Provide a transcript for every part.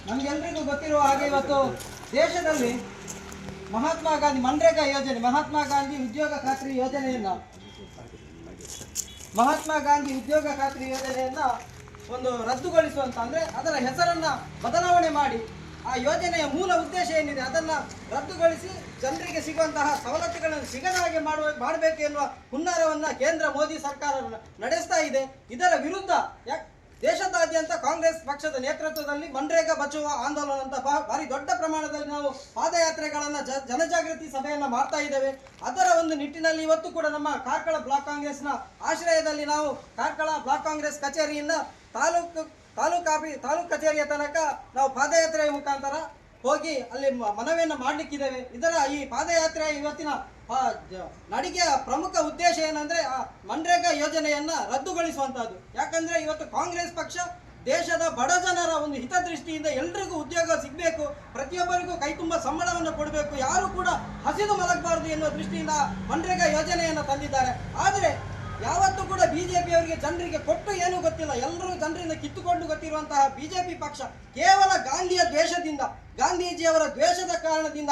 ನಮಗೆಲ್ಲರಿಗೂ ಗೊತ್ತಿರುವ ಹಾಗೆ ಇವತ್ತು ದೇಶದಲ್ಲಿ ಮಹಾತ್ಮ ಗಾಂಧಿ ಮನ್ರೇಗಾ ಯೋಜನೆ, ಮಹಾತ್ಮ ಗಾಂಧಿ ಉದ್ಯೋಗ ಖಾತ್ರಿ ಯೋಜನೆಯನ್ನ ಒಂದು ರದ್ದುಗೊಳಿಸುವಂತ, ಅಂದ್ರೆ ಅದರ ಹೆಸರನ್ನ ಬದಲಾವಣೆ ಮಾಡಿ ಆ ಯೋಜನೆಯ ಮೂಲ ಉದ್ದೇಶ ಏನಿದೆ ಅದನ್ನ ರದ್ದುಗೊಳಿಸಿ ಜನರಿಗೆ ಸಿಗುವಂತಹ ಸವಲತ್ತುಗಳನ್ನು ಸಿಗದ ಹಾಗೆ ಮಾಡಬೇಕು ಎನ್ನುವ ಹುನ್ನಾರವನ್ನ ಕೇಂದ್ರ ಮೋದಿ ಸರ್ಕಾರ ನಡೆಸ್ತಾ ಇದೆ. ಇದರ ವಿರುದ್ಧ ದೇಶದಾದ್ಯಂತ ಕಾಂಗ್ರೆಸ್ ಪಕ್ಷದ ನೇತೃತ್ವದಲ್ಲಿ ಮನ್ರೇಗಾ ಬಚಾವೋ ಆಂದೋಲನ ಅಂತ ಭಾರಿ ದೊಡ್ಡ ಪ್ರಮಾಣದಲ್ಲಿ ನಾವು ಪಾದಯಾತ್ರೆಗಳನ್ನ ಜನಜಾಗೃತಿ ಸಭೆಯನ್ನ ಮಾಡ್ತಾ ಇದ್ದೇವೆ. ಅದರ ಒಂದು ನಿಟ್ಟಿನಲ್ಲಿ ಇವತ್ತು ಕೂಡ ನಮ್ಮ ಕಾರ್ಕಳ ಬ್ಲಾಕ್ ಕಾಂಗ್ರೆಸ್ನ ಆಶ್ರಯದಲ್ಲಿ ನಾವು ಕಾರ್ಕಳ ಬ್ಲಾಕ್ ಕಾಂಗ್ರೆಸ್ ಕಚೇರಿಯಿಂದ ತಾಲೂಕು ಕಚೇರಿಯ ತನಕ ನಾವು ಪಾದಯಾತ್ರೆಯ ಮುಖಾಂತರ ಹೋಗಿ ಅಲ್ಲಿ ಮನವಿಯನ್ನು ಮಾಡಲಿಕ್ಕಿದ್ದೇವೆ. ಇದರ ಈ ಪಾದಯಾತ್ರೆಯ ಇವತ್ತಿನ ನಡಿಗೆಯ ಪ್ರಮುಖ ಉದ್ದೇಶ ಏನಂದ್ರೆ ಆ ಮನ್ರೇಗಾ ಯೋಜನೆಯನ್ನ ರದ್ದುಗೊಳಿಸುವಂತಹದ್ದು. ಯಾಕಂದ್ರೆ ಇವತ್ತು ಕಾಂಗ್ರೆಸ್ ಪಕ್ಷ ದೇಶದ ಬಡ ಜನರ ಒಂದು ಹಿತದೃಷ್ಟಿಯಿಂದ ಎಲ್ರಿಗೂ ಉದ್ಯೋಗ ಸಿಗಬೇಕು, ಪ್ರತಿಯೊಬ್ಬರಿಗೂ ಕೈ ತುಂಬ ಸಂಬಳವನ್ನು ಕೊಡಬೇಕು, ಯಾರು ಕೂಡ ಹಸಿದು ಮಲಗಬಾರದು ಎನ್ನುವ ದೃಷ್ಟಿಯಿಂದ ಮನ್ರೇಗಾ ಯೋಜನೆಯನ್ನು ತಂದಿದ್ದಾರೆ. ಆದರೆ ಯಾವತ್ತೂ ಕೂಡ ಬಿಜೆಪಿಯವರಿಗೆ ಜನರಿಗೆ ಕೊಟ್ಟು ಏನೂ ಗೊತ್ತಿಲ್ಲ. ಎಲ್ಲರೂ ಜನರಿಂದ ಕಿತ್ತುಕೊಂಡು ಗೊತ್ತಿರುವಂತಹ ಬಿಜೆಪಿ ಪಕ್ಷ ಕೇವಲ ಗಾಂಧಿಯ ದ್ವೇಷದಿಂದ, ಗಾಂಧೀಜಿಯವರ ದ್ವೇಷದ ಕಾರಣದಿಂದ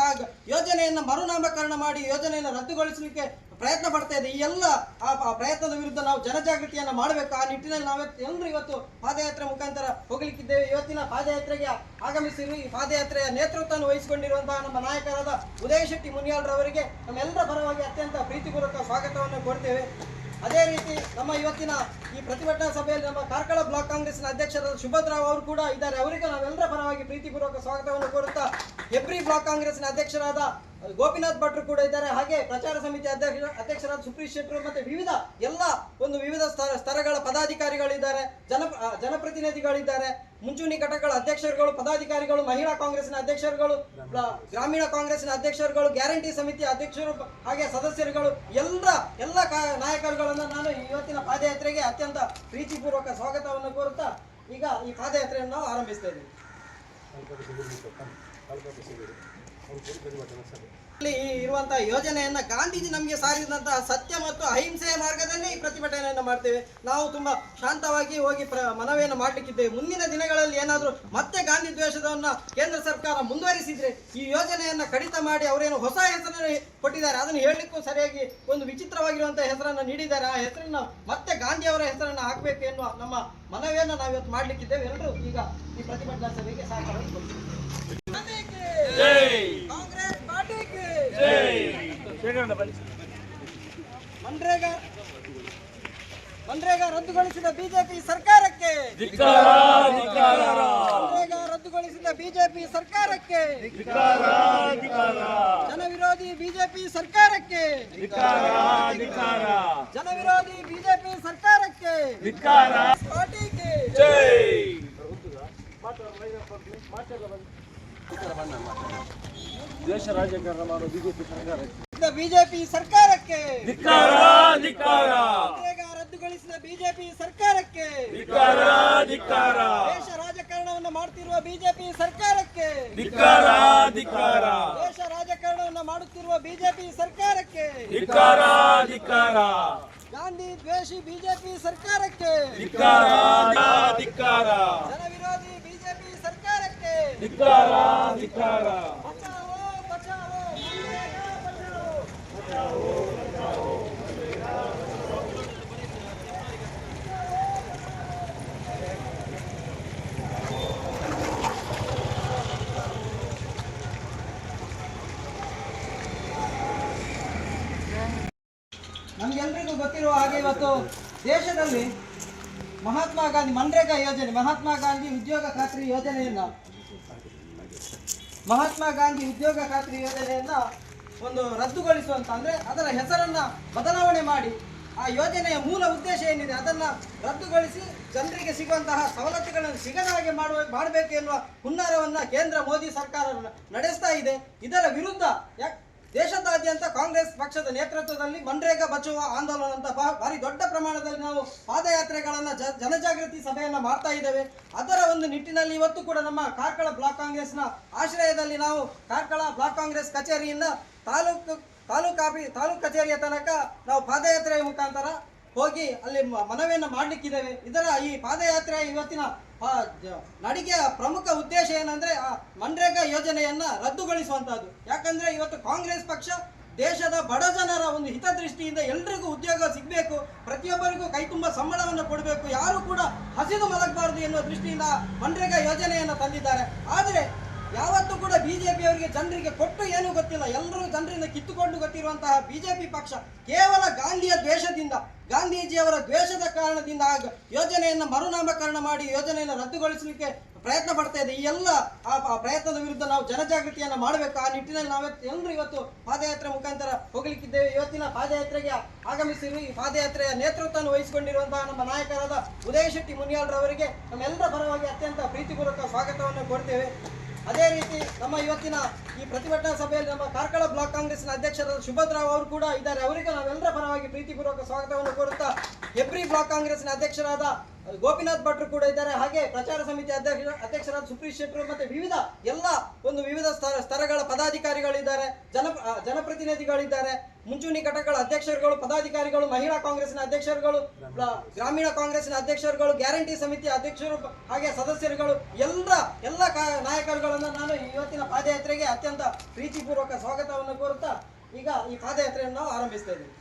ಯೋಜನೆಯನ್ನು ಮರುನಾಮಕರಣ ಮಾಡಿ ಯೋಜನೆಯನ್ನು ರದ್ದುಗೊಳಿಸಲಿಕ್ಕೆ ಪ್ರಯತ್ನ ಪಡ್ತಾ ಇದೆ. ಈ ಎಲ್ಲ ಆ ಪ್ರಯತ್ನದ ವಿರುದ್ಧ ನಾವು ಜನಜಾಗೃತಿಯನ್ನು ಮಾಡಬೇಕು. ಆ ನಿಟ್ಟಿನಲ್ಲಿ ಎಲ್ಲರೂ ಇವತ್ತು ಪಾದಯಾತ್ರೆ ಮುಖಾಂತರ ಹೋಗಲಿಕ್ಕಿದ್ದೇವೆ. ಇವತ್ತಿನ ಪಾದಯಾತ್ರೆಗೆ ಆಗಮಿಸಿರುವ ಈ ಪಾದಯಾತ್ರೆಯ ನೇತೃತ್ವವನ್ನು ವಹಿಸಿಕೊಂಡಿರುವಂತಹ ನಮ್ಮ ನಾಯಕರಾದ ಉದಯ ಶೆಟ್ಟಿ ಮುನಿಯಾಳ್ರವರಿಗೆ ನಮ್ಮೆಲ್ಲರ ಪರವಾಗಿ ಅತ್ಯಂತ ಪ್ರೀತಿಪೂರ್ವಕ ಸ್ವಾಗತವನ್ನು ಕೊಡ್ತೇವೆ. ಅದೇ ರೀತಿ ನಮ್ಮ ಇವತ್ತಿನ ಈ ಪ್ರತಿಭಟನಾ ಸಭೆಯಲ್ಲಿ ನಮ್ಮ ಕಾರ್ಕಳ ಬ್ಲಾಕ್ ಕಾಂಗ್ರೆಸ್ನ ಅಧ್ಯಕ್ಷರಾದ ಸುಭದ್ರಾವ್ ಅವರು ಕೂಡ ಇದ್ದಾರೆ. ಅವರಿಗೆ ನಾವೆಲ್ಲರ ಪರವಾಗಿ ಪ್ರೀತಿಪೂರ್ವಕ ಸ್ವಾಗತವನ್ನು ಕೋರುತ್ತಾ ಹೆಬ್ರಿ ಬ್ಲಾಕ್ ಕಾಂಗ್ರೆಸ್ನ ಅಧ್ಯಕ್ಷರಾದ ಗೋಪಿನಾಥ್ ಭಟ್ರು ಕೂಡ ಇದ್ದಾರೆ. ಹಾಗೆ ಪ್ರಚಾರ ಸಮಿತಿ ಅಧ್ಯಕ್ಷರಾದ ಸುಪ್ರೀತ್ ಶೆಟ್ಟರು ಮತ್ತೆ ವಿವಿಧ ಸ್ತರಗಳ ಪದಾಧಿಕಾರಿಗಳಿದ್ದಾರೆ, ಜನಪ್ರತಿನಿಧಿಗಳಿದ್ದಾರೆ, ಮುಂಚೂಣಿ ಘಟಕಗಳ ಅಧ್ಯಕ್ಷರುಗಳು, ಪದಾಧಿಕಾರಿಗಳು, ಮಹಿಳಾ ಕಾಂಗ್ರೆಸ್ನ ಅಧ್ಯಕ್ಷರುಗಳು, ಗ್ರಾಮೀಣ ಕಾಂಗ್ರೆಸ್ನ ಅಧ್ಯಕ್ಷರುಗಳು, ಗ್ಯಾರಂಟಿ ಸಮಿತಿ ಅಧ್ಯಕ್ಷರು, ಹಾಗೆ ಸದಸ್ಯರುಗಳು, ಎಲ್ಲ ನಾಯಕರುಗಳನ್ನು ನಾನು ಇವತ್ತಿನ ಪಾದಯಾತ್ರೆಗೆ ಅತ್ಯಂತ ಪ್ರೀತಿಪೂರ್ವಕ ಸ್ವಾಗತವನ್ನು ಕೋರುತ್ತಾ ಈಗ ಈ ಪಾದಯಾತ್ರೆಯನ್ನು ನಾವು ಆರಂಭಿಸ್ತಾ ಇದ್ದೀವಿ. ಇರುವಂತಹ ಯೋಜನೆಯನ್ನ ಗಾಂಧೀಜಿ ನಮಗೆ ಸಾರಿದಂತಹ ಸತ್ಯ ಮತ್ತು ಅಹಿಂಸೆಯ ಮಾರ್ಗದಲ್ಲಿ ಈ ಪ್ರತಿಭಟನೆಯನ್ನು ಮಾಡ್ತೇವೆ. ನಾವು ತುಂಬಾ ಶಾಂತವಾಗಿ ಹೋಗಿ ಮನವಿಯನ್ನು ಮಾಡಲಿಕ್ಕಿದ್ದೇವೆ. ಮುಂದಿನ ದಿನಗಳಲ್ಲಿ ಏನಾದರೂ ಮತ್ತೆ ಗಾಂಧಿ ದ್ವೇಷದವನ್ನ ಕೇಂದ್ರ ಸರ್ಕಾರ ಮುಂದುವರಿಸಿದ್ರೆ ಈ ಯೋಜನೆಯನ್ನ ಕಡಿತ ಮಾಡಿ ಅವರೇನು ಹೊಸ ಹೆಸರನ್ನು ಕೊಟ್ಟಿದ್ದಾರೆ ಅದನ್ನು ಹೇಳಲಿಕ್ಕೂ ಸರಿಯಾಗಿ ಒಂದು ವಿಚಿತ್ರವಾಗಿರುವಂತಹ ಹೆಸರನ್ನು ನೀಡಿದ್ದಾರೆ. ಆ ಹೆಸರನ್ನ ಮತ್ತೆ ಗಾಂಧಿಯವರ ಹೆಸರನ್ನು ಹಾಕಬೇಕು ಎನ್ನುವ ನಮ್ಮ ಮನವಿಯನ್ನು ನಾವು ಇವತ್ತು ಮಾಡಲಿಕ್ಕಿದ್ದೇವೆ. ಎಲ್ಲರೂ ಈಗ ಈ ಪ್ರತಿಭಟನಾ ಸಭೆಗೆ ಸಹಕಾರವನ್ನು ಕೊಡ್ತೀವಿ. ಕಾಂಗ್ರೆಸ್ ಪಾರ್ಟಿಗೆ ಮನ್ರೇಗಾ ರದ್ದುಗೊಳಿಸಿದ ಬಿಜೆಪಿ ಸರ್ಕಾರಕ್ಕೆ, ಮನ್ರೇಗಾ ರದ್ದುಗೊಳಿಸಿದ ಬಿಜೆಪಿ ಸರ್ಕಾರಕ್ಕೆ, ಜನವಿರೋಧಿ ಬಿಜೆಪಿ ಸರ್ಕಾರಕ್ಕೆ, ಜನವಿರೋಧಿ ಬಿಜೆಪಿ ಸರ್ಕಾರಕ್ಕೆ ಪಾರ್ಟಿಗೆ ದೇಶ ರಾಜಕಾರಣ ಮಾಡೋ ಬಿಜೆಪಿ ಸರ್ಕಾರಕ್ಕೆ ಮನ್ರೇಗಾ ರದ್ದುಗೊಳಿಸಿದ ಬಿಜೆಪಿ ಸರ್ಕಾರಕ್ಕೆ, ದೇಶ ರಾಜಕಾರಣವನ್ನು ಮಾಡ್ತಿರುವ ಬಿಜೆಪಿ ಸರ್ಕಾರಕ್ಕೆ, ದೇಶ ರಾಜಕಾರಣವನ್ನು ಮಾಡುತ್ತಿರುವ ಬಿಜೆಪಿ ಸರ್ಕಾರಕ್ಕೆ, ಗಾಂಧಿ ದ್ವೇಷಿ ಬಿಜೆಪಿ ಸರ್ಕಾರಕ್ಕೆ, ಜನವಿರೋಧಿ ಬಿಜೆಪಿ ಸರ್ಕಾರಕ್ಕೆ ನಮಗೆಲ್ಲರಿಗೂ ಗೊತ್ತಿರುವ ಹಾಗೆ ಇವತ್ತು ದೇಶದಲ್ಲಿ ಮಹಾತ್ಮ ಗಾಂಧಿ ಮನ್ರೇಗಾ ಯೋಜನೆ, ಮಹಾತ್ಮ ಗಾಂಧಿ ಉದ್ಯೋಗ ಖಾತ್ರಿ ಯೋಜನೆಯನ್ನ ಒಂದು ರದ್ದುಗೊಳಿಸುವಂತ, ಅಂದ್ರೆ ಅದರ ಹೆಸರನ್ನ ಬದಲಾವಣೆ ಮಾಡಿ ಆ ಯೋಜನೆಯ ಮೂಲ ಉದ್ದೇಶ ಏನಿದೆ ಅದನ್ನ ರದ್ದುಗೊಳಿಸಿ ಜನರಿಗೆ ಸಿಗುವಂತಹ ಸವಲತ್ತುಗಳನ್ನು ಸಿಗದ ಹಾಗೆ ಮಾಡಬೇಕು ಎನ್ನುವ ಹುನ್ನಾರವನ್ನ ಕೇಂದ್ರ ಮೋದಿ ಸರ್ಕಾರ ನಡೆಸ್ತಾ ಇದೆ. ಇದರ ವಿರುದ್ಧ ದೇಶದಾದ್ಯಂತ ಕಾಂಗ್ರೆಸ್ ಪಕ್ಷದ ನೇತೃತ್ವದಲ್ಲಿ ಮನ್ರೇಗಾ ಬಚಾವೋ ಆಂದೋಲನ ಅಂತ ಭಾರಿ ದೊಡ್ಡ ಪ್ರಮಾಣದಲ್ಲಿ ನಾವು ಪಾದಯಾತ್ರೆಗಳನ್ನ ಜನಜಾಗೃತಿ ಸಭೆಯನ್ನ ಮಾಡ್ತಾ ಇದ್ದೇವೆ. ಅದರ ಒಂದು ನಿಟ್ಟಿನಲ್ಲಿ ಇವತ್ತು ಕೂಡ ನಮ್ಮ ಕಾರ್ಕಳ ಬ್ಲಾಕ್ ಕಾಂಗ್ರೆಸ್ನ ಆಶ್ರಯದಲ್ಲಿ ನಾವು ಕಾರ್ಕಳ ಬ್ಲಾಕ್ ಕಾಂಗ್ರೆಸ್ ಕಚೇರಿಯಿಂದ ತಾಲೂಕು ಕಚೇರಿಯ ತನಕ ನಾವು ಪಾದಯಾತ್ರೆಯ ಮುಖಾಂತರ ಹೋಗಿ ಅಲ್ಲಿ ಮನವಿಯನ್ನು ಮಾಡಲಿಕ್ಕಿದ್ದೇವೆ. ಇದರ ಈ ಪಾದಯಾತ್ರೆಯ ಇವತ್ತಿನ ನಡಿಗೆಯ ಪ್ರಮುಖ ಉದ್ದೇಶ ಏನಂದ್ರೆ ಆ ಮನ್ರೇಗಾ ಯೋಜನೆಯನ್ನ ರದ್ದುಗೊಳಿಸುವಂತಹದ್ದು. ಯಾಕಂದ್ರೆ ಇವತ್ತು ಕಾಂಗ್ರೆಸ್ ಪಕ್ಷ ದೇಶದ ಬಡ ಜನರ ಒಂದು ಹಿತದೃಷ್ಟಿಯಿಂದ ಎಲ್ರಿಗೂ ಉದ್ಯೋಗ ಸಿಗಬೇಕು, ಪ್ರತಿಯೊಬ್ಬರಿಗೂ ಕೈ ತುಂಬ ಸಂಬಳವನ್ನು ಕೊಡಬೇಕು, ಯಾರು ಕೂಡ ಹಸಿದು ಮಲಗಬಾರದು ಎನ್ನುವ ದೃಷ್ಟಿಯಿಂದ ಮನ್ರೇಗಾ ಯೋಜನೆಯನ್ನು ತಂದಿದ್ದಾರೆ. ಆದರೆ ಯಾವತ್ತೂ ಕೂಡ ಬಿಜೆಪಿಯವರಿಗೆ ಜನರಿಗೆ ಕೊಟ್ಟು ಏನೂ ಗೊತ್ತಿಲ್ಲ. ಎಲ್ಲರೂ ಜನರಿಂದ ಕಿತ್ತುಕೊಂಡು ಗೊತ್ತಿರುವಂತಹ ಬಿಜೆಪಿ ಪಕ್ಷ ಕೇವಲ ಗಾಂಧಿಯ ದ್ವೇಷದಿಂದ, ಗಾಂಧೀಜಿಯವರ ದ್ವೇಷದ ಕಾರಣದಿಂದ ಯೋಜನೆಯನ್ನು ಮರುನಾಮಕರಣ ಮಾಡಿ ಯೋಜನೆಯನ್ನು ರದ್ದುಗೊಳಿಸಲಿಕ್ಕೆ ಪ್ರಯತ್ನ ಪಡ್ತಾ ಇದೆ. ಈ ಎಲ್ಲ ಆ ಪ್ರಯತ್ನದ ವಿರುದ್ಧ ನಾವು ಜನಜಾಗೃತಿಯನ್ನು ಮಾಡಬೇಕು. ಆ ನಿಟ್ಟಿನಲ್ಲಿ ಎಲ್ಲರೂ ಇವತ್ತು ಪಾದಯಾತ್ರೆ ಮುಖಾಂತರ ಹೋಗಲಿಕ್ಕಿದ್ದೇವೆ. ಇವತ್ತಿನ ಪಾದಯಾತ್ರೆಗೆ ಆಗಮಿಸಿರುವ ಈ ಪಾದಯಾತ್ರೆಯ ನೇತೃತ್ವವನ್ನು ವಹಿಸಿಕೊಂಡಿರುವಂತಹ ನಮ್ಮ ನಾಯಕರಾದ ಉದಯ ಶೆಟ್ಟಿ ಮುನಿಯಾಳ್ರವರಿಗೆ ನಮ್ಮೆಲ್ಲರ ಪರವಾಗಿ ಅತ್ಯಂತ ಪ್ರೀತಿಪೂರ್ವಕ ಸ್ವಾಗತವನ್ನು ಕೋರ್ತೇವೆ. ಅದೇ ರೀತಿ ನಮ್ಮ ಇವತ್ತಿನ ಈ ಪ್ರತಿಭಟನಾ ಸಭೆಯಲ್ಲಿ ನಮ್ಮ ಕಾರ್ಕಳ ಬ್ಲಾಕ್ ಕಾಂಗ್ರೆಸ್ನ ಅಧ್ಯಕ್ಷರಾದ ಸುಭದ್ರಾವ್ ಅವರು ಕೂಡ ಇದ್ದಾರೆ. ಅವರಿಗೆ ನಾವೆಲ್ಲರ ಪರವಾಗಿ ಪ್ರೀತಿಪೂರ್ವಕ ಸ್ವಾಗತವನ್ನು ಕೋರುತ್ತಾ ಹೆಬ್ರಿ ಬ್ಲಾಕ್ ಕಾಂಗ್ರೆಸ್ನ ಅಧ್ಯಕ್ಷರಾದ ಗೋಪಿನಾಥ್ ಭಟ್ರು ಕೂಡ ಇದ್ದಾರೆ. ಹಾಗೆ ಪ್ರಚಾರ ಸಮಿತಿ ಅಧ್ಯಕ್ಷರಾದ ಸುಪ್ರೀತ್ ಶೆಟ್ಟರು ಮತ್ತೆ ವಿವಿಧ ಸ್ತರಗಳ ಪದಾಧಿಕಾರಿಗಳಿದ್ದಾರೆ, ಜನಪ್ರತಿನಿಧಿಗಳಿದ್ದಾರೆ, ಮುಂಚೂಣಿ ಘಟಕಗಳ ಅಧ್ಯಕ್ಷರುಗಳು, ಪದಾಧಿಕಾರಿಗಳು, ಮಹಿಳಾ ಕಾಂಗ್ರೆಸ್ನ ಅಧ್ಯಕ್ಷರುಗಳು, ಗ್ರಾಮೀಣ ಕಾಂಗ್ರೆಸ್ನ ಅಧ್ಯಕ್ಷರುಗಳು, ಗ್ಯಾರಂಟಿ ಸಮಿತಿ ಅಧ್ಯಕ್ಷರು ಹಾಗೆ ಸದಸ್ಯರುಗಳು ಎಲ್ಲ ನಾಯಕರುಗಳನ್ನು ನಾನು ಇವತ್ತಿನ ಪಾದಯಾತ್ರೆಗೆ ಅತ್ಯಂತ ಪ್ರೀತಿಪೂರ್ವಕ ಸ್ವಾಗತವನ್ನು ಕೋರುತ್ತಾ ಈಗ ಈ ಪಾದಯಾತ್ರೆಯನ್ನು ನಾವು ಆರಂಭಿಸ್ತಾ ಇದ್ದೀವಿ.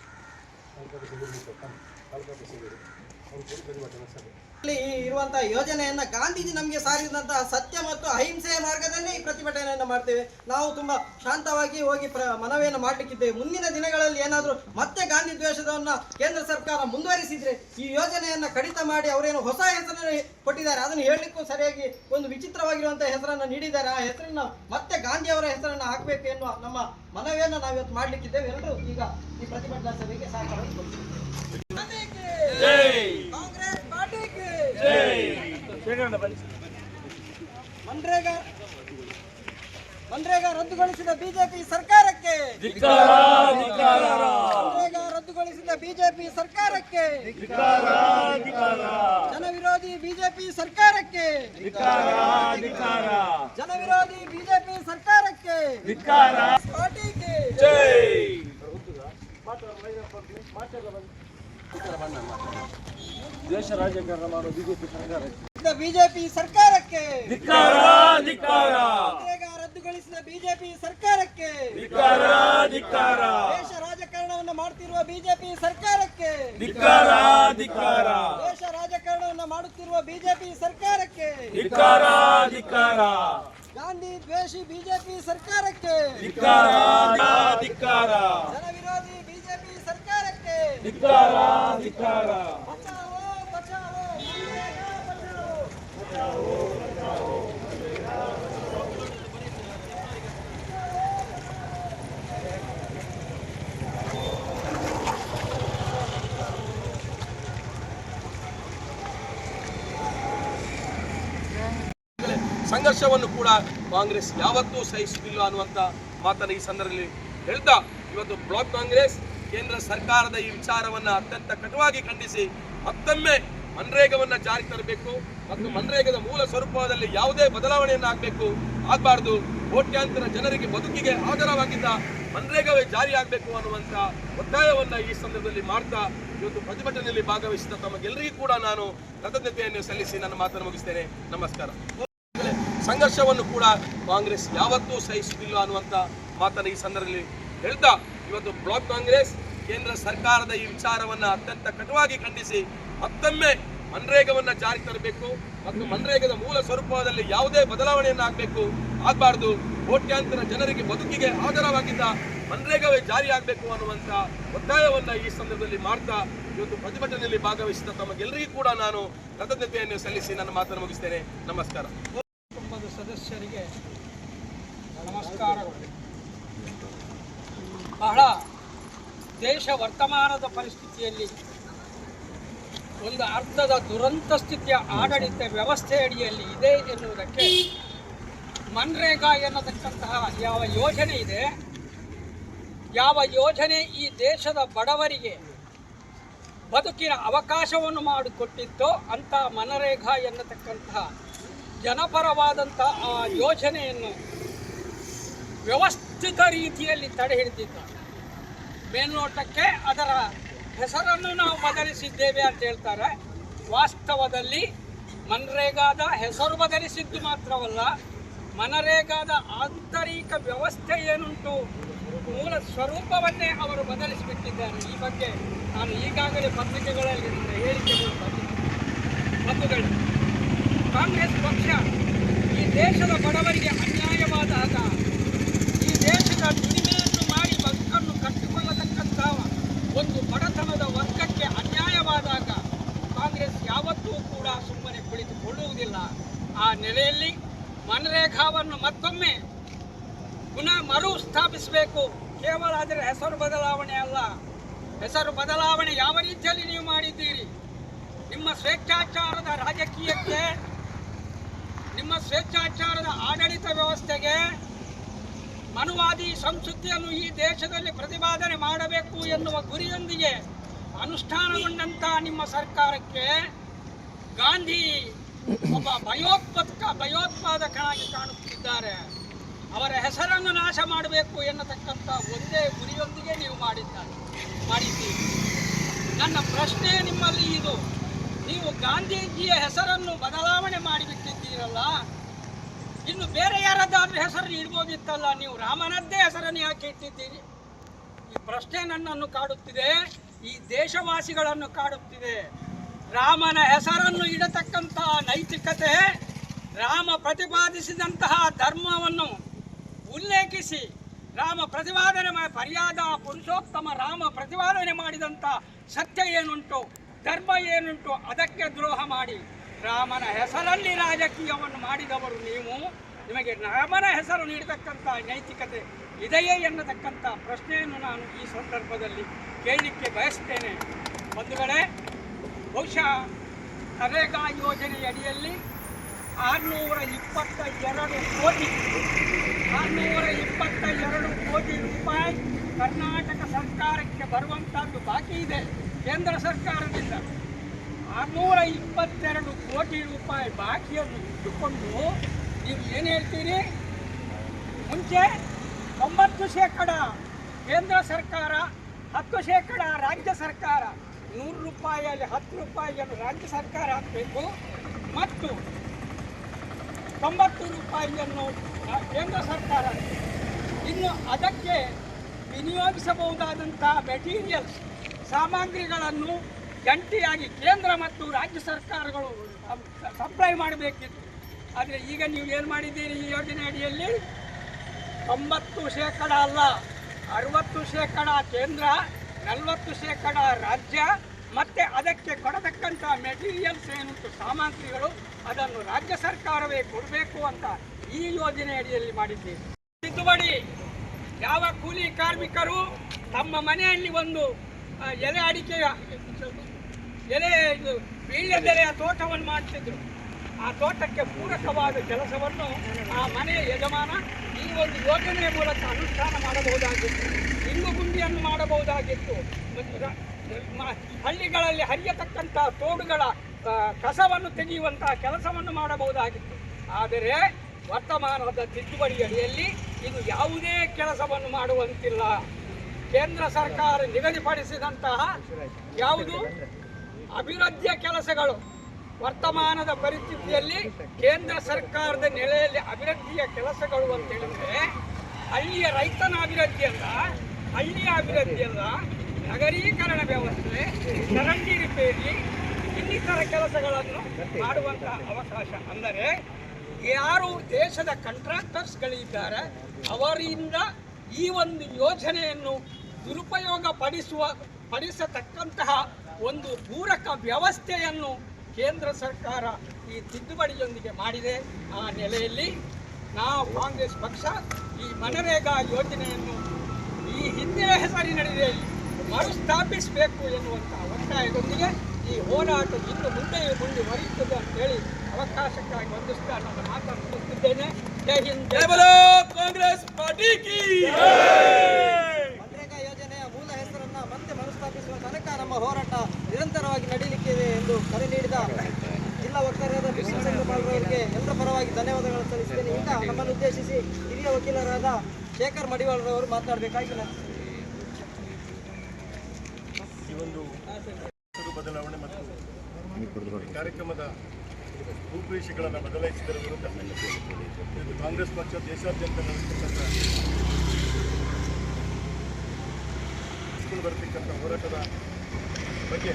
ಇರುವಂತಹ ಯೋಜನೆಯನ್ನ ಗಾಂಧೀಜಿ ನಮಗೆ ಸಾರಿದಂತಹ ಸತ್ಯ ಮತ್ತು ಅಹಿಂಸೆಯ ಮಾರ್ಗದಲ್ಲಿ ಈ ಪ್ರತಿಭಟನೆಯನ್ನು ಮಾಡ್ತೇವೆ. ನಾವು ತುಂಬಾ ಶಾಂತವಾಗಿ ಹೋಗಿ ಮನವಿಯನ್ನು ಮಾಡಲಿಕ್ಕಿದ್ದೇವೆ. ಮುಂದಿನ ದಿನಗಳಲ್ಲಿ ಏನಾದರೂ ಮತ್ತೆ ಗಾಂಧಿ ದ್ವೇಷದವನ್ನ ಕೇಂದ್ರ ಸರ್ಕಾರ ಮುಂದುವರಿಸಿದ್ರೆ ಈ ಯೋಜನೆಯನ್ನ ಕಡಿತ ಮಾಡಿ ಅವರೇನು ಹೊಸ ಹೆಸರನ್ನು ಕೊಟ್ಟಿದ್ದಾರೆ, ಅದನ್ನು ಹೇಳಲಿಕ್ಕೂ ಸರಿಯಾಗಿ ಒಂದು ವಿಚಿತ್ರವಾಗಿರುವಂತಹ ಹೆಸರನ್ನು ನೀಡಿದ್ದಾರೆ. ಆ ಹೆಸರನ್ನ ಮತ್ತೆ ಗಾಂಧಿ ಅವರ ಹೆಸರನ್ನು ಹಾಕಬೇಕು ಎನ್ನುವ ನಮ್ಮ ಮನವಿಯನ್ನು ನಾವು ಇವತ್ತು ಮಾಡಲಿಕ್ಕಿದ್ದೇವೆ. ಎಲ್ಲರೂ ಈಗ ಈ ಪ್ರತಿಭಟನಾ ಸಭೆಗೆ ಸಹಕಾರವನ್ನು ಕೊಡ್ತೀವಿ. ಕಾಂಗ್ರೆಸ್ ಪಾರ್ಟಿಗೆ ಮನ್ರೇಗಾ ರದ್ದುಗೊಳಿಸಿದ ಬಿಜೆಪಿ ಸರ್ಕಾರಕ್ಕೆ, ಮನ್ರೇಗಾ ರದ್ದುಗೊಳಿಸಿದ ಬಿಜೆಪಿ ಸರ್ಕಾರಕ್ಕೆ, ಜನವಿರೋಧಿ ಬಿಜೆಪಿ ಸರ್ಕಾರಕ್ಕೆ, ಜನವಿರೋಧಿ ಬಿಜೆಪಿ ಸರ್ಕಾರಕ್ಕೆ ಪಾರ್ಟಿಗೆ ದೇಶ ರಾಜಕಾರಣ ಮಾಡೋ ಬಿಜೆಪಿ ಸರ್ಕಾರ ಬಿಜೆಪಿ ಸರ್ಕಾರಕ್ಕೆ ಮನ್ರೇಗಾ ರದ್ದುಗೊಳಿಸಿದ ಬಿಜೆಪಿ ಸರ್ಕಾರಕ್ಕೆ ದೇಶ ರಾಜಕಾರಣವನ್ನು ಮಾಡ್ತಿರುವ ಬಿಜೆಪಿ ಸರ್ಕಾರಕ್ಕೆ ದೇಶ ರಾಜಕಾರಣವನ್ನು ಮಾಡುತ್ತಿರುವ ಬಿಜೆಪಿ ಸರ್ಕಾರಕ್ಕೆ ಗಾಂಧಿ ದ್ವೇಷಿ ಬಿಜೆಪಿ ಸರ್ಕಾರಕ್ಕೆ ಜನವಿರೋಧಿ ಬಿಜೆಪಿ ಸರ್ಕಾರಕ್ಕೆ ಬಚಾವೋ ಬಚಾವೋ ಮನ್ರೇಗಾ ಬಚಾವೋ. ಸಂಘರ್ಷವನ್ನು ಕೂಡ ಕಾಂಗ್ರೆಸ್ ಯಾವತ್ತೂ ಸಹಿಸುವುದಿಲ್ಲ ಅನ್ನುವಂಥ ಮಾತನ್ನು ಈ ಸಂದರ್ಭದಲ್ಲಿ ಹೇಳ್ತಾ, ಇವತ್ತು ಬ್ಲಾಕ್ ಕಾಂಗ್ರೆಸ್ ಕೇಂದ್ರ ಸರ್ಕಾರದ ಈ ವಿಚಾರವನ್ನು ಅತ್ಯಂತ ಕಟುವಾಗಿ ಖಂಡಿಸಿ ಮತ್ತೊಮ್ಮೆ ಮನ್ರೇಗಾವನ್ನ ಜಾರಿಗೆ ತರಬೇಕು ಮತ್ತು ಮನ್ರೇಗಾದ ಮೂಲ ಸ್ವರೂಪದಲ್ಲಿ ಯಾವುದೇ ಬದಲಾವಣೆಯನ್ನು ಆಗಬಾರ್ದು. ಕೋಟ್ಯಾಂತರ ಜನರಿಗೆ ಬದುಕಿಗೆ ಆಧಾರವಾಗಿದ್ದ ಮನ್ರೇಗಾವೇ ಜಾರಿಯಾಗಬೇಕು ಅನ್ನುವಂಥ ಒತ್ತಾಯವನ್ನ ಈ ಸಂದರ್ಭದಲ್ಲಿ ಮಾಡ್ತಾ ಇವತ್ತು ಪ್ರತಿಭಟನೆಯಲ್ಲಿ ಭಾಗವಹಿಸಿದ ತಮಗೆಲ್ಲರಿಗೂ ಕೂಡ ನಾನು ಕೃತಜ್ಞತೆಯನ್ನು ಸಲ್ಲಿಸಿ ನನ್ನ ಮಾತನ್ನು ಮುಗಿಸ್ತೇನೆ. ನಮಸ್ಕಾರ. ಸಂಘರ್ಷವನ್ನು ಕೂಡ ಕಾಂಗ್ರೆಸ್ ಯಾವತ್ತೂ ಸಹಿಸುವುದಿಲ್ಲ ಅನ್ನುವಂಥ ಮಾತನ್ನು ಈ ಸಂದರ್ಭದಲ್ಲಿ ಹೇಳ್ತಾ, ಇವತ್ತು ಬ್ಲಾಕ್ ಕಾಂಗ್ರೆಸ್ ಕೇಂದ್ರ ಸರ್ಕಾರದ ಈ ವಿಚಾರವನ್ನು ಅತ್ಯಂತ ಕಟುವಾಗಿ ಖಂಡಿಸಿ ಮತ್ತೊಮ್ಮೆ ಮನ್ರೇಗಾವನ್ನ ಜಾರಿಗೆ ತರಬೇಕು ಮತ್ತು ಮನ್ರೇಗಾದ ಮೂಲ ಸ್ವರೂಪದಲ್ಲಿ ಯಾವುದೇ ಬದಲಾವಣೆಯನ್ನು ಆಗಬಾರ್ದು. ಕೋಟ್ಯಾಂತರ ಜನರಿಗೆ ಬದುಕಿಗೆ ಆಧಾರವಾಗಿದ್ದ ಮನ್ರೇಗಾವೇ ಜಾರಿಯಾಗಬೇಕು ಅನ್ನುವಂಥ ಒತ್ತಾಯವನ್ನ ಈ ಸಂದರ್ಭದಲ್ಲಿ ಮಾಡ್ತಾ ಇವತ್ತು ಪ್ರತಿಭಟನೆಯಲ್ಲಿ ಭಾಗವಹಿಸಿದ ತಮಗೆಲ್ಲರಿಗೂ ಕೂಡ ನಾನು ಕೃತಜ್ಞತೆಯನ್ನು ಸಲ್ಲಿಸಿ ನನ್ನ ಮಾತನ್ನು ಮುಗಿಸ್ತೇನೆ. ನಮಸ್ಕಾರ. ಕುಟುಂಬದ ಸದಸ್ಯರಿಗೆ ನಮಸ್ಕಾರಗಳು. ಬಹಳ ದೇಶ ವರ್ತಮಾನದ ಪರಿಸ್ಥಿತಿಯಲ್ಲಿ ಒಂದು ಅರ್ಥದ ದುರಂತ ಸ್ಥಿತಿಯ ಆಡಳಿತ ವ್ಯವಸ್ಥೆ ಅಡಿಯಲ್ಲಿ ಇದೆ ಎನ್ನುವುದಕ್ಕೆ ಮನ್ರೇಗಾ ಎನ್ನತಕ್ಕಂತಹ ಯಾವ ಯೋಜನೆ ಇದೆ, ಯಾವ ಯೋಜನೆ ಈ ದೇಶದ ಬಡವರಿಗೆ ಬದುಕಿನ ಅವಕಾಶವನ್ನು ಮಾಡಿಕೊಟ್ಟಿತ್ತೋ ಅಂಥ ಮನ್ರೇಗಾ ಎನ್ನತಕ್ಕಂತಹ ಜನಪರವಾದಂಥ ಆ ಯೋಜನೆಯನ್ನು ವ್ಯವಸ್ಥಿತ ರೀತಿಯಲ್ಲಿ ತಡೆ ಹಿಡಿದಿದ್ದು. ಮೇಲ್ನೋಟಕ್ಕೆ ಅದರ ಹೆಸರನ್ನು ನಾವು ಬದಲಿಸಿದ್ದೇವೆ ಅಂತ ಹೇಳ್ತಾರೆ. ವಾಸ್ತವದಲ್ಲಿ ಮನ್ರೇಗಾದ ಹೆಸರು ಬದಲಿಸಿದ್ದು ಮಾತ್ರವಲ್ಲ, ಮನರೇಗಾದ ಆಂತರಿಕ ವ್ಯವಸ್ಥೆ ಏನುಂಟು ಮೂಲ ಸ್ವರೂಪವನ್ನೇ ಅವರು ಬದಲಿಸಿಬಿಟ್ಟಿದ್ದಾರೆ. ಈ ಬಗ್ಗೆ ನಾನು ಈಗಾಗಲೇ ಪತ್ರಿಕೆಗಳಲ್ಲಿ ನನ್ನ ಹೇಳಿಕೆಗಳು ಬಂದಿದೆ. ಬಂಧುಗಳು, ಕಾಂಗ್ರೆಸ್ ಪಕ್ಷ ಈ ದೇಶದ ಬಡವರಿಗೆ ಅನ್ಯಾಯವಾದಾಗ, ಈ ದೇಶದ ದುಡಿಮೆಯನ್ನು ಮಾಡಿ ಬದುಕನ್ನು ಕಟ್ಟಿಕೊಳ್ಳತಕ್ಕಂಥ ಒಂದು ಬಡತನದ ವರ್ಗಕ್ಕೆ ಅನ್ಯಾಯವಾದಾಗ ಕಾಂಗ್ರೆಸ್ ಯಾವತ್ತೂ ಕೂಡ ಸುಮ್ಮನೆ ಕುಳಿತುಕೊಳ್ಳುವುದಿಲ್ಲ. ಆ ನೆಲೆಯಲ್ಲಿ ಮನರೇಗಾವನ್ನು ಮತ್ತೊಮ್ಮೆ ಪುನಃ ಮರು ಸ್ಥಾಪಿಸಬೇಕು. ಕೇವಲ ಅದರ ಹೆಸರು ಬದಲಾವಣೆ ಅಲ್ಲ. ಹೆಸರು ಬದಲಾವಣೆ ಯಾವ ರೀತಿಯಲ್ಲಿ ನೀವು ಮಾಡಿದ್ದೀರಿ? ನಿಮ್ಮ ಸ್ವೇಚ್ಛಾಚಾರದ ರಾಜಕೀಯಕ್ಕೆ, ನಿಮ್ಮ ಸ್ವೇಚ್ಛಾಚಾರದ ಆಡಳಿತ ವ್ಯವಸ್ಥೆಗೆ, ಮನುವಾದಿ ಸಂಸ್ಕೃತಿಯನ್ನು ಈ ದೇಶದಲ್ಲಿ ಪ್ರತಿಪಾದನೆ ಮಾಡಬೇಕು ಎನ್ನುವ ಗುರಿಯೊಂದಿಗೆ ಅನುಷ್ಠಾನಗೊಂಡಂಥ ನಿಮ್ಮ ಸರ್ಕಾರಕ್ಕೆ ಗಾಂಧಿ ಒಬ್ಬ ಭಯೋತ್ಪಾದಕನಾಗಿ ಕಾಣುತ್ತಿದ್ದಾರೆ. ಅವರ ಹೆಸರನ್ನು ನಾಶ ಮಾಡಬೇಕು ಎನ್ನತಕ್ಕಂಥ ಒಂದೇ ಗುರಿಯೊಂದಿಗೆ ನೀವು ಮಾಡಿದ್ದೀರಿ. ನನ್ನ ಪ್ರಶ್ನೆ ನಿಮ್ಮಲ್ಲಿ ಇದು: ನೀವು ಗಾಂಧೀಜಿಯ ಹೆಸರನ್ನು ಬದಲಾವಣೆ ಮಾಡಿಬಿಟ್ಟಿದ್ದೀರಲ್ಲ, ಇನ್ನು ಬೇರೆ ಯಾರದ್ದಾದ್ರೂ ಹೆಸರು ಇಡ್ಬೋದಿತ್ತಲ್ಲ, ನೀವು ರಾಮನದ್ದೇ ಹೆಸರನ್ನು ಯಾಕೆ ಇಟ್ಟಿದ್ದೀರಿ? ಈ ಪ್ರಶ್ನೆ ನನ್ನನ್ನು ಕಾಡುತ್ತಿದೆ, ಈ ದೇಶವಾಸಿಗಳನ್ನು ಕಾಡುತ್ತಿದೆ. ರಾಮನ ಹೆಸರನ್ನು ಇಡತಕ್ಕಂತಹ ನೈತಿಕತೆ, ರಾಮ ಪ್ರತಿಪಾದಿಸಿದಂತಹ ಧರ್ಮವನ್ನು ಉಲ್ಲೇಖಿಸಿ ರಾಮ ಪ್ರತಿಪಾದನೆ ಪರ್ಯಾದ ಪುರುಷೋತ್ತಮ ರಾಮ ಪ್ರತಿಪಾದನೆ ಮಾಡಿದಂಥ ಸತ್ಯ ಏನುಂಟು, ಧರ್ಮ ಏನುಂಟು, ಅದಕ್ಕೆ ದ್ರೋಹ ಮಾಡಿ ರಾಮನ ಹೆಸರಲ್ಲಿ ರಾಜಕೀಯವನ್ನು ಮಾಡಿದವರು ನೀವು. ನಿಮಗೆ ರಾಮನ ಹೆಸರು ನೀಡತಕ್ಕಂಥ ನೈತಿಕತೆ ಇದೆಯೇ ಎನ್ನತಕ್ಕಂಥ ಪ್ರಶ್ನೆಯನ್ನು ನಾನು ಈ ಸಂದರ್ಭದಲ್ಲಿ ಕೇಳಲಿಕ್ಕೆ ಬಯಸ್ತೇನೆ. ಬಂಧುಗಳೇ, ಬಹುಶಃ ನರೇಗಾ ಯೋಜನೆ ಅಡಿಯಲ್ಲಿ 622 ಕೋಟಿ ರೂಪಾಯಿ ಕರ್ನಾಟಕ ಸರ್ಕಾರಕ್ಕೆ ಬರುವಂತಹದ್ದು ಬಾಕಿ ಇದೆ. ಕೇಂದ್ರ ಸರ್ಕಾರದಿಂದ 622 ಕೋಟಿ ರೂಪಾಯಿ ಬಾಕಿಯನ್ನು ಇಟ್ಟುಕೊಂಡು ನೀವು ಏನು ಹೇಳ್ತೀರಿ? ಮುಂಚೆ 90% ಕೇಂದ್ರ ಸರ್ಕಾರ, 10% ರಾಜ್ಯ ಸರ್ಕಾರ. 100 ರೂಪಾಯಿಯಲ್ಲಿ 10 ರೂಪಾಯಿಯನ್ನು ರಾಜ್ಯ ಸರ್ಕಾರ ಹಾಕಬೇಕು ಮತ್ತು 90 ರೂಪಾಯಿಯನ್ನು ಕೇಂದ್ರ ಸರ್ಕಾರ. ಇನ್ನು ಅದಕ್ಕೆ ವಿನಿಯೋಗಿಸಬಹುದಾದಂಥ ಮೆಟೀರಿಯಲ್ಸ್, ಸಾಮಗ್ರಿಗಳನ್ನು ಜಂಟಿಯಾಗಿ ಕೇಂದ್ರ ಮತ್ತು ರಾಜ್ಯ ಸರ್ಕಾರಗಳು ಸಪ್ಲೈ ಮಾಡಬೇಕಿತ್ತು. ಆದರೆ ಈಗ ನೀವು ಏನು ಮಾಡಿದ್ದೀರಿ? ಈ ಯೋಜನೆ ಅಡಿಯಲ್ಲಿ 90% ಅಲ್ಲ, 60% ಕೇಂದ್ರ, 40% ರಾಜ್ಯ, ಮತ್ತು ಅದಕ್ಕೆ ಕೊಡತಕ್ಕಂಥ ಮೆಟೀರಿಯಲ್ಸ್ ಏನುಂಟು, ಸಾಮಗ್ರಿಗಳು, ಅದನ್ನು ರಾಜ್ಯ ಸರ್ಕಾರವೇ ಕೊಡಬೇಕು ಅಂತ ಈ ಯೋಜನೆ ಅಡಿಯಲ್ಲಿ ಮಾಡಿದ್ದೀವಿ. ತಿದ್ದುಪಡಿ: ಯಾವ ಕೂಲಿ ಕಾರ್ಮಿಕರು ತಮ್ಮ ಮನೆಯಲ್ಲಿ ಒಂದು ಎಲೆ ಅಡಿಕೆಯ ವೀಳ್ಯದೆಲೆಯ ತೋಟವನ್ನು ಮಾಡ್ತಿದ್ರು, ಆ ತೋಟಕ್ಕೆ ಪೂರಕವಾದ ಕೆಲಸವನ್ನು ಆ ಮನೆಯ ಯಜಮಾನ ಈ ಒಂದು ಯೋಜನೆಯ ಮೂಲಕ ಅನುಷ್ಠಾನ ಮಾಡಬಹುದಾಗಿತ್ತು. ಇಂಗು ಗುಂಡಿಯನ್ನು ಮಾಡಬಹುದಾಗಿತ್ತು. ಹಳ್ಳಿಗಳಲ್ಲಿ ಹರಿಯತಕ್ಕಂಥ ತೋಡುಗಳ ಕಸವನ್ನು ತೆಗೆಯುವಂತಹ ಕೆಲಸವನ್ನು ಮಾಡಬಹುದಾಗಿತ್ತು. ಆದರೆ ವರ್ತಮಾನದ ತಿದ್ದುಪಡಿ ಅಡಿಯಲ್ಲಿ ಇದು ಯಾವುದೇ ಕೆಲಸವನ್ನು ಮಾಡುವಂತಿಲ್ಲ. ಕೇಂದ್ರ ಸರ್ಕಾರ ನಿಗದಿಪಡಿಸಿದಂತಹ ಯಾವುದು ಅಭಿವೃದ್ಧಿಯ ಕೆಲಸಗಳು, ವರ್ತಮಾನದ ಪರಿಸ್ಥಿತಿಯಲ್ಲಿ ಕೇಂದ್ರ ಸರ್ಕಾರದ ನೆಲೆಯಲ್ಲಿ ಅಭಿವೃದ್ಧಿಯ ಕೆಲಸಗಳು ಅಂತ ಹೇಳಿದ್ರೆ ಹಳ್ಳಿಯ ರೈತನ ಅಭಿವೃದ್ಧಿಯಲ್ಲ, ಹಳ್ಳಿಯ ಅಭಿವೃದ್ಧಿಯಲ್ಲ, ನಗರೀಕರಣ ವ್ಯವಸ್ಥೆ, ಚರಂಡಿ ರಿಪೇರಿ, ಇನ್ನಿತರ ಕೆಲಸಗಳನ್ನು ಮಾಡುವಂತಹ ಅವಕಾಶ. ಅಂದರೆ ಯಾರು ದೇಶದ ಕಾಂಟ್ರಾಕ್ಟರ್ಸ್ಗಳಿದ್ದಾರೆ ಅವರಿಂದ ಈ ಒಂದು ಯೋಜನೆಯನ್ನು ದುರುಪಯೋಗ ಪಡಿಸತಕ್ಕಂತಹ ಒಂದು ಪೂರಕ ವ್ಯವಸ್ಥೆಯನ್ನು ಕೇಂದ್ರ ಸರ್ಕಾರ ಈ ತಿದ್ದುಪಡಿಯೊಂದಿಗೆ ಮಾಡಿದೆ. ಆ ನೆಲೆಯಲ್ಲಿ ನಾವು ಕಾಂಗ್ರೆಸ್ ಪಕ್ಷ ಈ ಮನರೇಗಾ ಯೋಜನೆಯನ್ನು ಈ ಹಿಂದಿನ ಹೆಸರಿನಡಿಯಲ್ಲಿ ಮರುಸ್ಥಾಪಿಸಬೇಕು ಎನ್ನುವಂತಹ ಒತ್ತಾಯದೊಂದಿಗೆ ಈ ಹೋರಾಟ ಇನ್ನು ಮುಂದೆಯೂ ಮುಂದುವರಿಯುತ್ತದೆ ಅಂತೇಳಿ ಅವಕಾಶಕ್ಕಾಗಿ ವಂದಿಸ್ತಾ ನನ್ನ ಮಾತನ್ನು ಮುಗಿಸುತ್ತಿದ್ದೇನೆ. ಜೈ ಹಿಂದ್, ಜೈ बोलो कांग्रेस पार्टी की। ಮನ್ರೇಗಾ ಯೋಜನೆಯ ಮೂಲ ಹೆಸರನ್ನ ಮತ್ತೆ ಮರುಸ್ಥಾಪಿಸುವ ತನಕ ನಮ್ಮ ಹೋರಾಟ ನಿರಂತರವಾಗಿ ನಡೆಯಲಿಕ್ಕಿದೆ ಎಂದು ಕರೆ ನೀಡಿದ ಜಿಲ್ಲಾ ವಕ್ತಾರರಾದ ಅವರಿಗೆ ಎಲ್ಲರ ಪರವಾಗಿ ಧನ್ಯವಾದಗಳನ್ನು ಸಲ್ಲಿಸುತ್ತೇನೆ. ಈಗ ನಮ್ಮನ್ನು ಉದ್ದೇಶಿಸಿ ಹಿರಿಯ ವಕೀಲರಾದ ಶೇಖರ್ ಮಡಿವಾಳರವರು ಮಾತನಾಡಬೇಕಾಗಿ ಈ ಒಂದು ಹೆಸರು ಬದಲಾವಣೆ ಮತ್ತು ಕಾರ್ಯಕ್ರಮದ ರೂಪುರೇಷೆಗಳನ್ನು ಬದಲಾಯಿಸಿದರ ವಿರುದ್ಧ ಇದು ಕಾಂಗ್ರೆಸ್ ಪಕ್ಷ ದೇಶಾದ್ಯಂತ ನಡೆಸತಕ್ಕಂಥ ಬರತಕ್ಕಂಥ ಹೋರಾಟದ ಬಗ್ಗೆ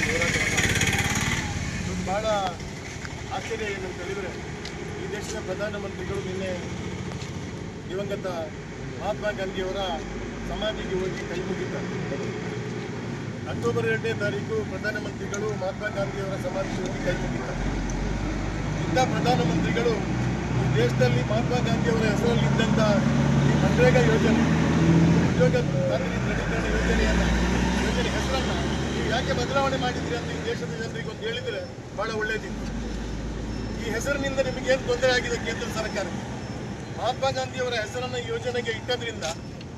ಹೋರಾಟವನ್ನು ಭಾಳ ಆಶ್ಚರ್ಯ ಏನಂತ ಹೇಳಿದರೆ ಈ ದೇಶದ ಪ್ರಧಾನಮಂತ್ರಿಗಳು ನಿನ್ನೆ ದಿವಂಗತ ಮಹಾತ್ಮ ಗಾಂಧಿಯವರ ಸಮಾಧಿಗೆ ಹೋಗಿ ಕೈ ಮುಗಿದ್ದಾರೆ. ಅಕ್ಟೋಬರ್ 2ನೇ ತಾರೀಕು ಪ್ರಧಾನಮಂತ್ರಿಗಳು ಮಹಾತ್ಮ ಗಾಂಧಿಯವರ ಸಮಾಧಿಗೆ ಹೋಗಿ ಕೈ ಮುಗಿದ್ದಾರೆ. ಇಂಥ ಪ್ರಧಾನಮಂತ್ರಿಗಳು ಈ ದೇಶದಲ್ಲಿ ಮಹಾತ್ಮ ಗಾಂಧಿಯವರ ಹೆಸರಲ್ಲಿ ಇದ್ದಂಥ ಈ ಮನ್ರೇಗಾ ಯೋಜನೆ, ಉದ್ಯೋಗ ಖಾತ್ರಿ ದೃಢೀಕರಣ ಯೋಜನೆ ಹೆಸರನ್ನು ನೀವು ಯಾಕೆ ಬದಲಾವಣೆ ಮಾಡಿದ್ರಿ ಅಂತ ಈ ದೇಶದ ಜನರಿಗೆ ಒಂದು ಹೇಳಿದರೆ ಭಾಳ ಒಳ್ಳೆಯದಿತ್ತು. ಈ ಹೆಸರಿನಿಂದ ನಿಮಗೇನು ತೊಂದರೆ ಆಗಿದೆ ಕೇಂದ್ರ ಸರ್ಕಾರಕ್ಕೆ? ಮಹಾತ್ಮ ಗಾಂಧಿಯವರ ಹೆಸರನ್ನು ಈ ಯೋಜನೆಗೆ ಇಟ್ಟದ್ರಿಂದ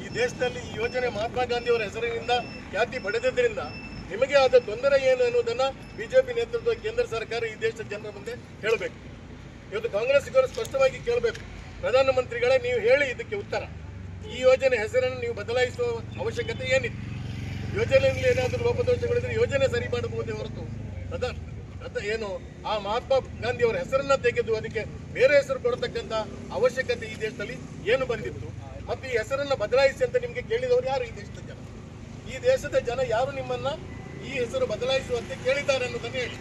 ಈ ದೇಶದಲ್ಲಿ ಈ ಯೋಜನೆ ಮಹಾತ್ಮ ಗಾಂಧಿಯವರ ಹೆಸರಿನಿಂದ ಖ್ಯಾತಿ ಪಡೆದಿದ್ದರಿಂದ ನಿಮಗೆ ಆದ ತೊಂದರೆ ಏನು ಅನ್ನೋದನ್ನು ಬಿಜೆಪಿ ನೇತೃತ್ವದ ಕೇಂದ್ರ ಸರ್ಕಾರ ಈ ದೇಶದ ಜನರ ಮುಂದೆ ಹೇಳಬೇಕು. ಇವತ್ತು ಕಾಂಗ್ರೆಸ್ಸಿಗರು ಸ್ಪಷ್ಟವಾಗಿ ಕೇಳಬೇಕು, ಪ್ರಧಾನಮಂತ್ರಿಗಳೇ ನೀವು ಹೇಳಿ ಇದಕ್ಕೆ ಉತ್ತರ. ಈ ಯೋಜನೆ ಹೆಸರನ್ನು ನೀವು ಬದಲಾಯಿಸುವ ಅವಶ್ಯಕತೆ ಏನಿತ್ತು? ಯೋಜನೆಯಲ್ಲಿ ಏನಾದರೂ ಲೋಪದೋಷಗಳಿದ್ರೆ ಯೋಜನೆ ಸರಿ ಮಾಡಬಹುದೇ ಹೊರತು ಏನು ಆ ಮಹಾತ್ಮ ಗಾಂಧಿಯವರ ಹೆಸರನ್ನ ತೆಗೆದು ಅದಕ್ಕೆ ಬೇರೆ ಹೆಸರು ಕೊಡತಕ್ಕಂಥ ಅವಶ್ಯಕತೆ ಈ ದೇಶದಲ್ಲಿ ಏನು ಬಂದಿತ್ತು? ಮತ್ತು ಈ ಹೆಸರನ್ನ ಬದಲಾಯಿಸಿ ಅಂತ ನಿಮಗೆ ಕೇಳಿದವರು ಯಾರು? ಈ ದೇಶದ ಜನ. ಈ ದೇಶದ ಜನ ಯಾರು ನಿಮ್ಮನ್ನ ಈ ಹೆಸರು ಬದಲಾಯಿಸುವಂತೆ ಕೇಳಿದ್ದಾರೆ ಅನ್ನೋದನ್ನು ಹೇಳಿ.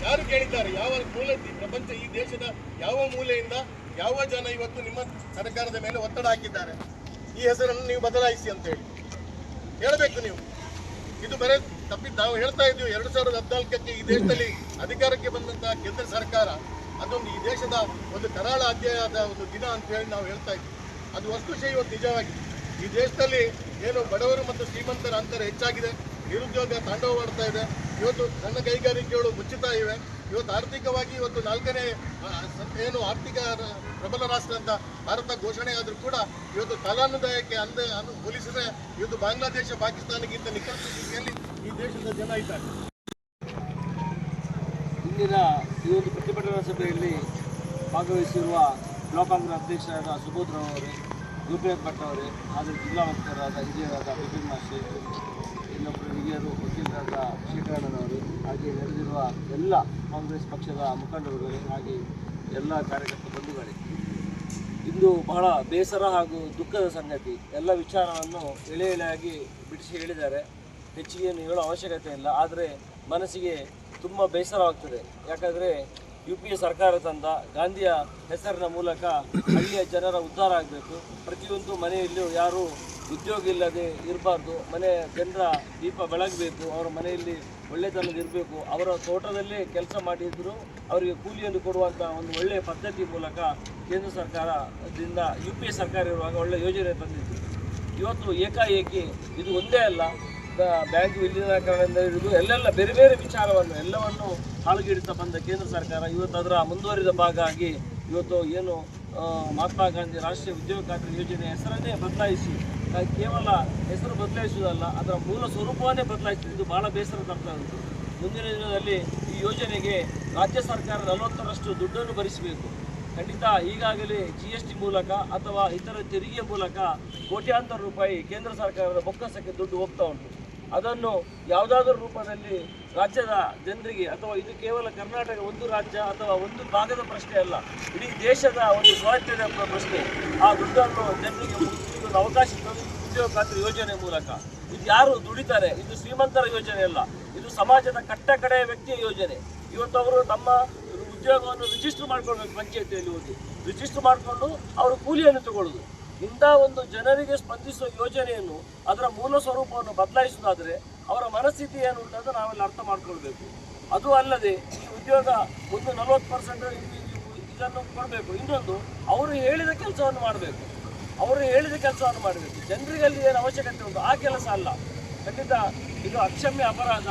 ಯಾರು ಕೇಳಿದ್ದಾರೆ? ಯಾವ ಮೂಲೆ, ಪ್ರಪಂಚ ಈ ದೇಶದ ಯಾವ ಮೂಲೆಯಿಂದ ಯಾವ ಜನ ಇವತ್ತು ನಿಮ್ಮ ಸರ್ಕಾರದ ಮೇಲೆ ಒತ್ತಡ ಹಾಕಿದ್ದಾರೆ ಈ ಹೆಸರನ್ನು ನೀವು ಬದಲಾಯಿಸಿ ಅಂತ ಹೇಳಬೇಕು ನೀವು. ಇದು ಬರೀ ತಪ್ಪಿದ್ದು. ನಾವು ಹೇಳ್ತಾ ಇದ್ದೀವಿ 2014ಕ್ಕೆ ಈ ದೇಶದಲ್ಲಿ ಅಧಿಕಾರಕ್ಕೆ ಬಂದಂತಹ ಕೇಂದ್ರ ಸರ್ಕಾರ ಅದೊಂದು ಈ ದೇಶದ ಒಂದು ಕರಾಳ ಅಧ್ಯಾಯದ ಒಂದು ದಿನ ಅಂತ ಹೇಳಿ ನಾವು ಹೇಳ್ತಾ ಇದ್ದೀವಿ. ಅದು ವಸ್ತುಶಃ ಇವತ್ತು ನಿಜವಾಗಿ ಈ ದೇಶದಲ್ಲಿ ಏನು ಬಡವರು ಮತ್ತು ಶ್ರೀಮಂತರ ಅಂತರ ಹೆಚ್ಚಾಗಿದೆ, ನಿರುದ್ಯೋಗ ತಾಂಡವವಾಡ್ತಾ ಇದೆ, ಇವತ್ತು ಸಣ್ಣ ಕೈಗಾರಿಕೆಗಳು ಮುಚ್ಚುತ್ತಾ ಇವೆ. ಇವತ್ತು ಆರ್ಥಿಕವಾಗಿ ಇವತ್ತು 4ನೇ ಏನು ಆರ್ಥಿಕ ಪ್ರಬಲ ರಾಷ್ಟ್ರ ಅಂತ ಭಾರತ ಘೋಷಣೆ ಆದರೂ ಕೂಡ ಇವತ್ತು ಕಾಲಾನುದಾಯಕ್ಕೆ ಹೋಲಿಸಿದ್ರೆ ಇವತ್ತು ಬಾಂಗ್ಲಾದೇಶ ಪಾಕಿಸ್ತಾನಕ್ಕಿಂತ ನಿಕಟ ಸ್ಥಿತಿಯಲ್ಲಿ ಈ ದೇಶದ ಜನ ಇದ್ದಾರೆ. ಇಂದಿನ ಈ ಒಂದು ಪ್ರತಿಭಟನಾ ಸಭೆಯಲ್ಲಿ ಭಾಗವಹಿಸಿರುವ ಬ್ಲಾಕ್ ಕಾಂಗ್ರೆಸ್ ಅಧ್ಯಕ್ಷರಾದ ಸುಬೋಧ್ ರಾವ್ ಅವರೇ, ಗೋಪಿನಾಥ್ ಭಟ್ ಅವರೇ, ಹಾಗೂ ಜಿಲ್ಲಾ ವಕ್ತಾರರಾದ ಹಿರಿಯರಾದ ಬಿಪಿನ್ ಮಾಸ್ಟರ್, ಇನ್ನೊಬ್ಬರು ಹಿರಿಯರು ವಕೀಲರಾದ ಶೇಖರಣ್ಣನವರು, ಹಾಗೆ ನಡೆದಿರುವ ಎಲ್ಲ ಕಾಂಗ್ರೆಸ್ ಪಕ್ಷದ ಮುಖಂಡರುಗಳೇ, ಹಾಗೆ ಎಲ್ಲ ಕಾರ್ಯಕರ್ತ ಬಂಧುಗಳೇ, ಇಂದು ಬಹಳ ಬೇಸರ ಹಾಗೂ ದುಃಖದ ಸಂಗತಿ. ಎಲ್ಲ ವಿಚಾರವನ್ನು ಎಳೆ ಎಳೆಯಾಗಿ ಬಿಡಿಸಿ ಹೇಳಿದ್ದಾರೆ, ಹೆಚ್ಚಿಗೆ ಏನು ಹೇಳೋ ಅವಶ್ಯಕತೆ ಇಲ್ಲ. ಆದರೆ ಮನಸ್ಸಿಗೆ ತುಂಬ ಬೇಸರವಾಗ್ತದೆ. ಯಾಕಂದರೆ UPA ಸರ್ಕಾರ ತಂದ ಗಾಂಧಿಯ ಹೆಸರಿನ ಮೂಲಕ ಹಳ್ಳಿಯ ಜನರ ಉದ್ಧಾರ ಆಗಬೇಕು. ಪ್ರತಿಯೊಂದು ಮನೆಯಲ್ಲೂ ಯಾರು ಉದ್ಯೋಗ ಇಲ್ಲದೆ ಇರಬಾರ್ದು, ಮನೆ ಜನರ ದೀಪ ಬೆಳಗಬೇಕು, ಅವರ ಮನೆಯಲ್ಲಿ ಒಳ್ಳೆತನದಿರಬೇಕು, ಅವರ ತೋಟದಲ್ಲೇ ಕೆಲಸ ಮಾಡಿದ್ರು ಅವರಿಗೆ ಕೂಲಿಯನ್ನು ಕೊಡುವಂಥ ಒಂದು ಒಳ್ಳೆಯ ಪದ್ಧತಿ ಮೂಲಕ ಕೇಂದ್ರ ಸರ್ಕಾರದಿಂದ UPA ಸರ್ಕಾರ ಇರುವಾಗ ಒಳ್ಳೆಯ ಯೋಜನೆ ತಂದಿತ್ತು. ಇವತ್ತು ಏಕಾಏಕಿ ಇದು ಒಂದೇ ಅಲ್ಲ, ಬ್ಯಾಂಕ್ ವಿಲೀನೀಕರಣದಿಂದ ಹಿಡಿದು ಎಲ್ಲೆಲ್ಲ ಬೇರೆ ಬೇರೆ ವಿಚಾರವನ್ನು ಎಲ್ಲವನ್ನು ಹಾಳುಗೆಡಿತ ಬಂದ ಕೇಂದ್ರ ಸರ್ಕಾರ ಇವತ್ತು ಅದರ ಮುಂದುವರಿದ ಭಾಗ ಆಗಿ ಇವತ್ತು ಏನು ಮಹಾತ್ಮ ಗಾಂಧಿ ರಾಷ್ಟ್ರೀಯ ಉದ್ಯೋಗ ಖಾತ್ರಿ ಯೋಜನೆ ಹೆಸರನ್ನೇ ಬದಲಾಯಿಸಿ, ಕೇವಲ ಹೆಸರು ಬದಲಾಯಿಸುವುದಲ್ಲ, ಅದರ ಮೂಲ ಸ್ವರೂಪವನ್ನೇ ಬದಲಾಯಿಸಿದ್ದು ಭಾಳ ಬೇಸರ ತರ್ತಾ ಉಂಟು. ಮುಂದಿನ ದಿನದಲ್ಲಿ ಈ ಯೋಜನೆಗೆ ರಾಜ್ಯ ಸರ್ಕಾರ 40ರಷ್ಟು ದುಡ್ಡನ್ನು ಭರಿಸಬೇಕು. ಖಂಡಿತ ಈಗಾಗಲೇ GST ಮೂಲಕ ಅಥವಾ ಇತರ ತೆರಿಗೆ ಮೂಲಕ ಕೋಟ್ಯಾಂತರ ರೂಪಾಯಿ ಕೇಂದ್ರ ಸರ್ಕಾರದ ಬೊಕ್ಕಸಕ್ಕೆ ದುಡ್ಡು ಹೋಗ್ತಾ ಉಂಟು. ಅದನ್ನು ಯಾವುದಾದ್ರೂ ರೂಪದಲ್ಲಿ ರಾಜ್ಯದ ಜನರಿಗೆ, ಅಥವಾ ಇದು ಕೇವಲ ಕರ್ನಾಟಕ ಒಂದು ರಾಜ್ಯ ಅಥವಾ ಒಂದು ಭಾಗದ ಪ್ರಶ್ನೆ ಅಲ್ಲ, ಇಡೀ ದೇಶದ ಒಂದು ಸ್ವಾಯತ್ತತೆಯ ಪ್ರಶ್ನೆ. ಆ ದುಡ್ಡನ್ನು ಜನರಿಗೆ ಮುಗಿಸಲಿಕ್ಕೆ ಒಂದು ಅವಕಾಶ ಇರೋದು ಉದ್ಯೋಗ ಖಾತ್ರಿ ಯೋಜನೆ ಮೂಲಕ. ಇದು ಯಾರು ದುಡಿತಾರೆ, ಇದು ಶ್ರೀಮಂತರ ಯೋಜನೆ ಅಲ್ಲ, ಇದು ಸಮಾಜದ ಕಟ್ಟ ಕಡೆಯ ವ್ಯಕ್ತಿಯ ಯೋಜನೆ. ಇವತ್ತು ಅವರು ತಮ್ಮ ಉದ್ಯೋಗವನ್ನು ರಿಜಿಸ್ಟರ್ ಮಾಡ್ಕೊಳ್ಬೇಕು, ಪಂಚಾಯತಿಯಲ್ಲಿ ಹೋಗಿ ರಿಜಿಸ್ಟರ್ ಮಾಡಿಕೊಂಡು ಅವರು ಕೂಲಿಯನ್ನು ತಗೊಳ್ಳೋದು. ಇಂಥ ಒಂದು ಜನರಿಗೆ ಸ್ಪಂದಿಸುವ ಯೋಜನೆಯನ್ನು ಅದರ ಮೂಲ ಸ್ವರೂಪವನ್ನು ಬದಲಾಯಿಸುವುದಾದರೆ ಅವರ ಮನಸ್ಥಿತಿ ಏನು ಅಂತ ನಾವೆಲ್ಲ ಅರ್ಥ ಮಾಡ್ಕೊಳ್ಬೇಕು. ಅದು ಅಲ್ಲದೆ ಈ ಉದ್ಯೋಗ ಒಂದು 40% ಇದನ್ನು ಕೊಡಬೇಕು. ಇನ್ನೊಂದು, ಅವರು ಹೇಳಿದ ಕೆಲಸವನ್ನು ಮಾಡಬೇಕು, ಜನರಿಗಲ್ಲಿ ಏನು ಅವಶ್ಯಕತೆ ಉಂಟು ಆ ಕೆಲಸ ಅಲ್ಲ. ಖಂಡಿತ ಇದು ಅಕ್ಷಮ್ಯ ಅಪರಾಧ.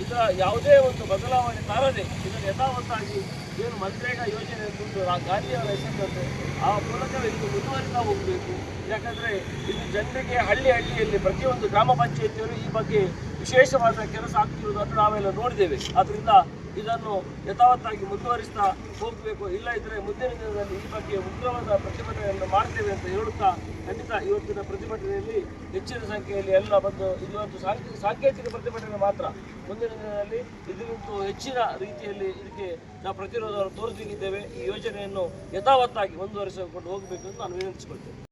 ಇದರ ಯಾವುದೇ ಒಂದು ಬದಲಾವಣೆ ತಾರದೆ ಇದನ್ನು ಯಥಾವತ್ತಾಗಿ ಏನು ಮನ್ರೇಗಾ ಯೋಜನೆ ಎಂದು ಗಾಂಧಿಯವರ ಹೆಸರಿನಂತೆ ಆ ಮೂಲಕ ಇದು ಮುಂದುವರಿತಾ ಹೋಗಬೇಕು. ಯಾಕಂದರೆ ಇದು ಜನರಿಗೆ ಹಳ್ಳಿಯಲ್ಲಿ ಪ್ರತಿಯೊಂದು ಗ್ರಾಮ ಪಂಚಾಯಿತಿಯವರು ಈ ಬಗ್ಗೆ ವಿಶೇಷವಾದ ಕೆಲಸ ಆಗ್ತಿರುವುದನ್ನು ನಾವೆಲ್ಲ ನೋಡಿದ್ದೇವೆ. ಆದ್ದರಿಂದ ಇದನ್ನು ಯಥಾವತ್ತಾಗಿ ಮುಂದುವರಿಸ್ತಾ ಹೋಗಬೇಕು. ಇಲ್ಲ ಇದ್ದರೆ ಮುಂದಿನ ದಿನದಲ್ಲಿ ಈ ಬಗ್ಗೆ ಉಗ್ರವಾದ ಪ್ರತಿಭಟನೆಯನ್ನು ಮಾಡ್ತೇವೆ ಅಂತ ಹೇಳುತ್ತಾ ಖಂಡಿತ ಇವತ್ತಿನ ಪ್ರತಿಭಟನೆಯಲ್ಲಿ ಹೆಚ್ಚಿನ ಸಂಖ್ಯೆಯಲ್ಲಿ ಎಲ್ಲ ಬಂದು ಇದೊಂದು ಸಾಂಕೇತಿಕ ಪ್ರತಿಭಟನೆ ಮಾತ್ರ. ಮುಂದಿನ ದಿನದಲ್ಲಿ ಇದಕ್ಕಿಂತ ಹೆಚ್ಚಿನ ರೀತಿಯಲ್ಲಿ ಇದಕ್ಕೆ ನಾವು ಪ್ರತಿರೋಧವನ್ನು ತೋರಿಸಲಿಕ್ಕಿದ್ದೇವೆ. ಈ ಯೋಜನೆಯನ್ನು ಯಥಾವತ್ತಾಗಿ ಮುಂದುವರಿಸಿಕೊಂಡು ಹೋಗಬೇಕು ಎಂದು ನಾನು ವಿನಂತಿಸಿಕೊಳ್ತೇನೆ.